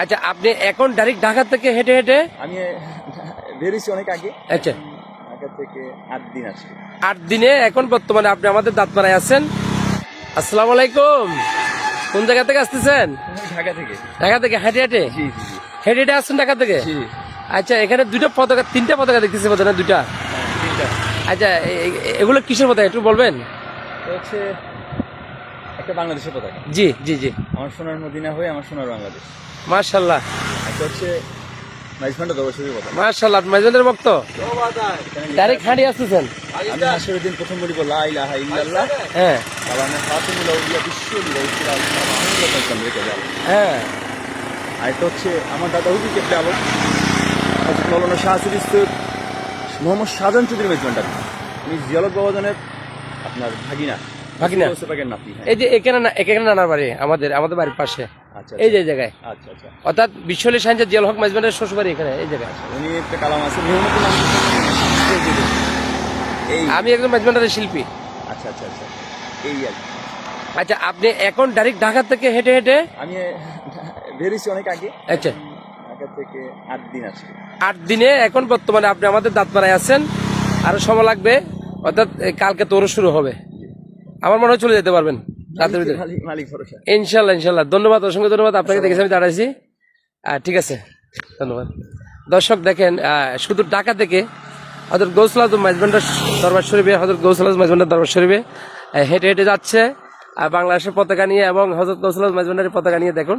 আচ্ছা, আপনি এখন ডাইরেক্ট ঢাকা থেকে হেঁটে হেঁটে? আমি বেরিয়েছি অনেক আগে। আচ্ছা, ঢাকা থেকে 8 দিন আছে। 8 দিনে এখন বর্তমানে আপনি আমাদের দাঁতপাড়ায় আছেন। আসসালামু আলাইকুম। কোন জায়গা থেকে আসতেছেন? ঢাকা থেকে। ঢাকা থেকে হেঁটে হেঁটে? জি জি জি। হেঁটে হেঁটে আসছেন ঢাকা থেকে? জি। আচ্ছা, এখানে দুইটা পতাকা, তিনটা পতাকা দেখতেছি বোধহয়, না দুইটা? তিনটা। আচ্ছা, এগুলো কিসের পতাকা একটু বলবেন? এটা হচ্ছে একটা বাংলাদেশের পতাকা। জি জি জি। আমার সোনার মদিনা হয়ে আমার সোনার বাংলাদেশ। মাশাআল্লাহ। এটা হচ্ছে মাইজভান্ডার দরবারের পতাকা। মাশাআল্লাহ, আপনি মাইজবান্ডারের ভক্ত? ডাইরেক্ট হাঁটি আসতেছেন? আমি হাসরের দিন প্রথম বলি লা ইলাহা ইল্লাল্লাহ। হ্যাঁ কালামে ফাতিমুল আউলিয়া বিশ্বলিয়া ইসলাম মাহমুদুল্লাহ সাল্লাল্লাহু আলাইহি ওয়াসাল্লাম। হ্যাঁ। আর এটা হচ্ছে আমার দাদা হুজুর কেবলা আলম হযরত মাওলানা শাহ সুফি সৈয়দ মোহাম্মদ শাহজাহান চৌধুরী মেজবান্ডার। উনি জিয়ারত বাবাজানের আপনার ভাগিনা। ভাগিনা? ওসেপাকের নাতি। এই যে এখানে নানার বাড়ি, আমাদের বাড়ির পাশে। আচ্ছা এই যে জায়গায়, আচ্ছা আচ্ছা। অর্থাৎ বিশ্বলি সাইন্স জিয়াল হক মাইজবান্ডারের শ্বশুর বাড়ি এখানে, এই জায়গায়। উনি একটা কালাম আছে মেহমতুল নাম। এই আমি একজন মাইজবান্ডারের শিল্পী। আচ্ছা আচ্ছা আচ্ছা। এই আর কি। আচ্ছা, আপনি এখন ডাইরেক্ট ঢাকা থেকে হেঁটে হেঁটে? আমি বেরিয়েছি অনেক আগে। আচ্ছা, ঢাকা থেকে 8 দিন আছে। 8 দিনে এখন বর্তমানে আপনি আমাদের দাঁতপাড়ায় আছেন। আরো সময় লাগবে, অর্থাৎ কালকে তোর শুরু হবে। আমার মনে হয় চলে যেতে পারবেন রাতের ভিতরে। মালিক ভরসা। ইনশাল্লাহ ইনশাল্লাহ। ধন্যবাদ, অসংখ্য ধন্যবাদ আপনাকে। দেখেছি আমি দাঁড়াইছি। ঠিক আছে, ধন্যবাদ। দর্শক দেখেন, শুধু ঢাকা থেকে হযরত গৌসুল আজম মাইজবান্ডার দরবার শরীফে, হযরত গৌসুল আজম মাইজবান্ডার দরবার শরীফে হেঁটে হেঁটে যাচ্ছে বাংলাদেশের পতাকা নিয়ে এবং হযরত গৌসুল আজম মাইজবান্ডারের পতাকা নিয়ে। দেখুন।